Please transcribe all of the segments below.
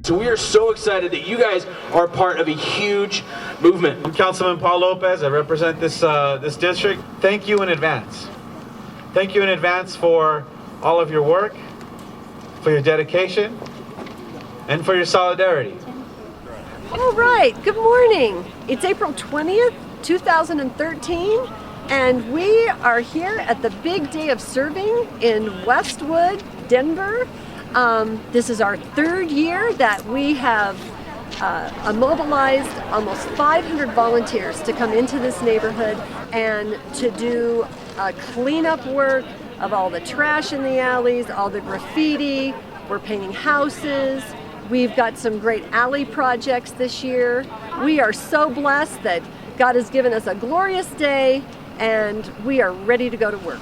So we are so excited that you guys are part of a huge movement. I'm Councilman Paul Lopez. I represent this district. Thank you in advance. Thank you in advance for all of your work, for your dedication, and for your solidarity. All right, good morning. It's April 20th, 2013, and we are here at the big day of serving in Westwood, Denver. This is our third year that we have mobilized almost 500 volunteers to come into this neighborhood and to do cleanup work of all the trash in the alleys, all the graffiti. We're painting houses. We've got some great alley projects this year. We are so blessed that God has given us a glorious day and we are ready to go to work.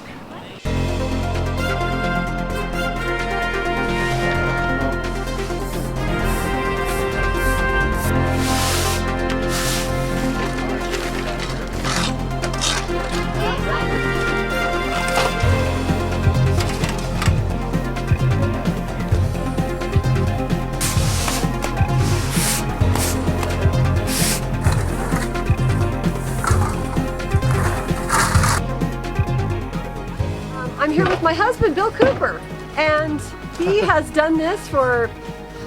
I'm here with my husband, Bill Cooper, and he has done this for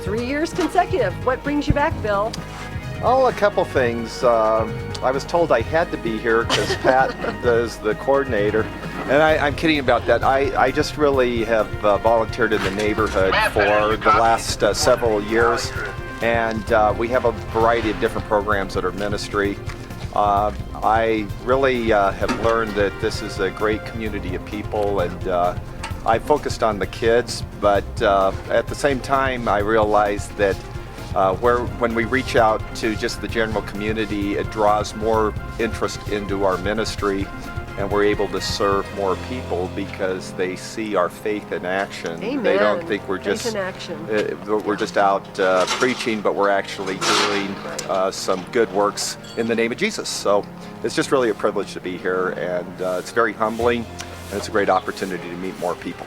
3 years consecutive. What brings you back, Bill? Oh, a couple things. I was told I had to be here because Pat is the coordinator. And I'm kidding about that. I just really have volunteered in the neighborhood for the last several years. And we have a variety of different programs at our ministry. I really have learned that this is a great community of people, and I focused on the kids, but at the same time I realized that when we reach out to just the general community, it draws more interest into our ministry, and we're able to serve more people because they see our faith in action. Amen. They don't think we're just faith in action. We're just out preaching, but we're actually doing some good works in the name of Jesus. So it's just really a privilege to be here, and it's very humbling, and it's a great opportunity to meet more people.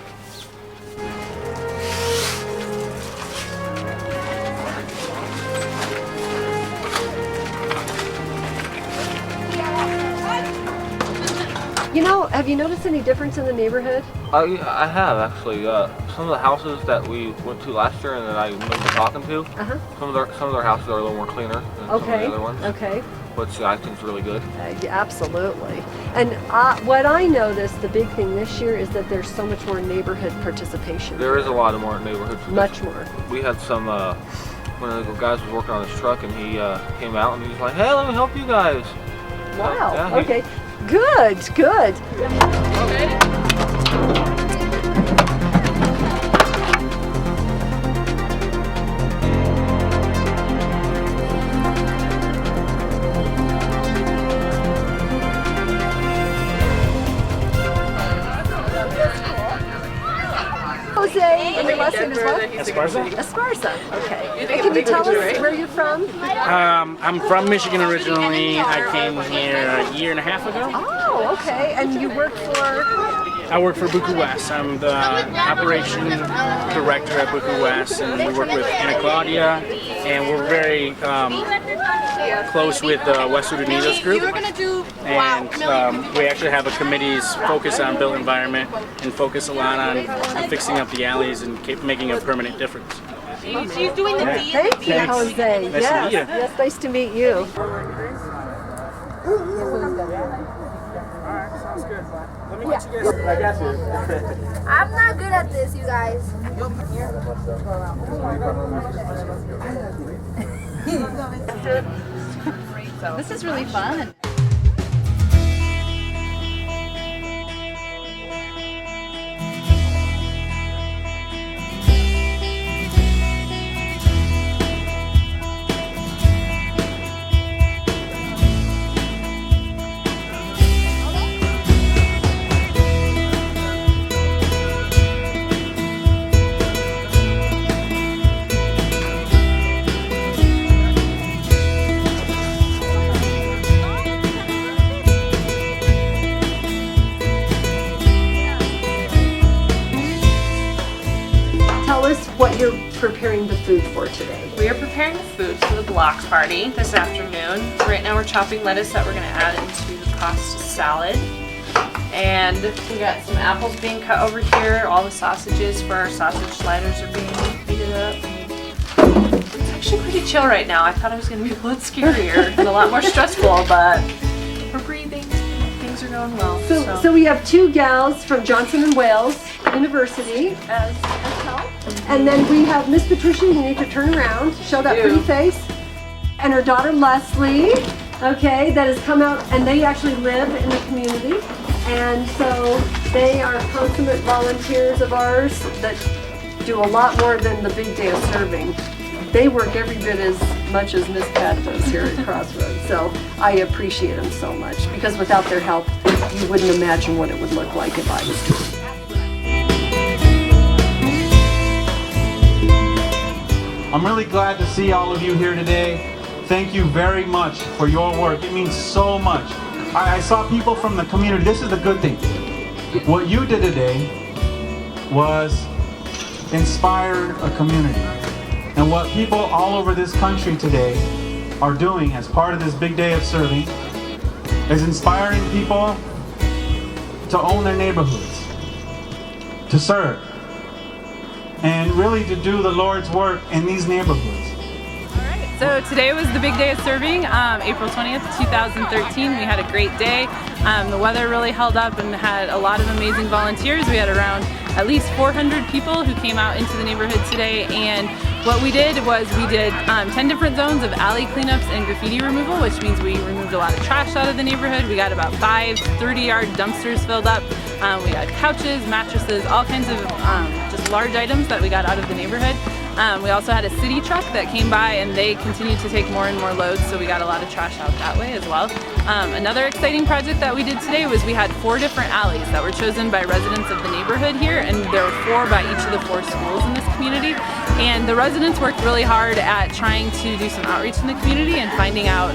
You know, have you noticed any difference in the neighborhood? I have actually. Some of the houses that we went to last year and that I remember talking to, some of their houses are a little more cleaner than some of the other ones. Okay. Which I think is really good. Yeah, absolutely. And what I noticed, the big thing this year is that there's so much more neighborhood participation. There is a lot of more neighborhood. Much more. We had some. One of the guys was working on his truck and he came out and he was like, "Hey, let me help you guys." Wow. Yeah, Okay. Good. Good. Jose, and your last name is what? Esparza. Esparza, okay. And can you tell us where you're from? I'm from Michigan originally. I came here a year and a half ago. Oh, okay. And you work for? I work for Buku West. I'm the operation director at Buku West, and we work with Anna Claudia, and we're very close with the Westwood Unidos group. And we actually have a committee's focus on built environment and focus a lot on fixing up the alleys and making a permanent difference. She's doing the deed. Thank you, Jose. Nice to meet you. Yes, nice to meet you. I got you. I'm not good at this, you guys. This is really fun. preparing the food for today? We are preparing the food for the block party this afternoon. Right now we're chopping lettuce that we're going to add into the pasta salad. And we got some apples being cut over here. All the sausages for our sausage sliders are being heated up. It's actually pretty chill right now. I thought it was going to be a lot scarier and a lot more stressful, but we're breathing. Things are going well. So we have two gals from Johnson & Wales University as help. And then we have Miss Patricia, you need to turn around, show that pretty face. And her daughter Leslie, okay, that has come out, and they actually live in the community. And so they are consummate volunteers of ours that do a lot more than the big day of serving. They work every bit as much as Miss Pat does here at Crossroads. So I appreciate them so much, because without their help, you wouldn't imagine what it would look like if I was doing it. I'm really glad to see all of you here today. Thank you very much for your work. It means so much. I saw people from the community. This is the good thing. What you did today was inspire a community. And what people all over this country today are doing as part of this big day of serving is inspiring people to own their neighborhoods, to serve, and really to do the Lord's work in these neighborhoods. So today was the big day of serving, April 20th, 2013. We had a great day. The weather really held up and had a lot of amazing volunteers. We had around at least 400 people who came out into the neighborhood today, and what we did was we did 10 different zones of alley cleanups and graffiti removal, which means we removed a lot of trash out of the neighborhood. We got about 5 30-yard dumpsters filled up. We got couches, mattresses, all kinds of just large items that we got out of the neighborhood. We also had a city truck that came by, and they continued to take more and more loads, so we got a lot of trash out that way as well. Another exciting project that we did today was we had 4 different alleys that were chosen by residents of the neighborhood here, and there were 4 by each of the 4 schools in this community. And the residents worked really hard at trying to do some outreach in the community and finding out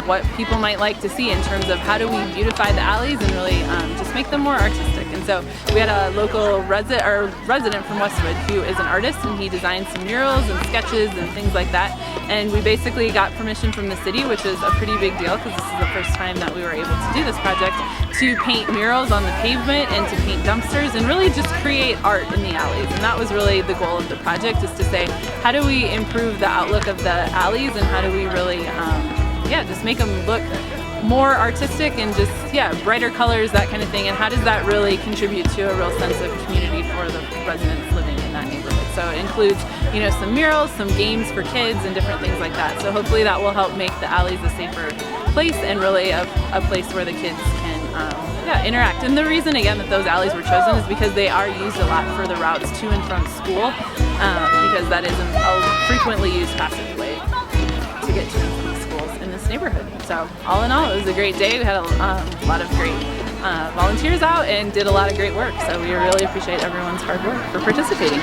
what people might like to see in terms of how do we beautify the alleys and really just make them more artistic. And so we had a local resident from Westwood who is an artist, and he designed some murals and sketches and things like that. And we basically got permission from the city, which is a pretty big deal because this is the first time that we were able to do this project, to paint murals on the pavement and to paint dumpsters and really just create art in the alleys. And that was really the goal of the project, is to say, how do we improve the outlook of the alleys, and how do we really just make them look more artistic and just brighter colors, that kind of thing, and how does that really contribute to a real sense of community for the residents living in that neighborhood. So it includes some murals, some games for kids, and different things like that. So hopefully that will help make the alleys a safer place, and really a place where the kids can interact. And the reason again that those alleys were chosen is because they are used a lot for the routes to and from school, because that is a frequently used passage way to get to and from the schools in this neighborhood. So all in all, it was a great day. We had a lot of great volunteers out and did a lot of great work. So we really appreciate everyone's hard work for participating.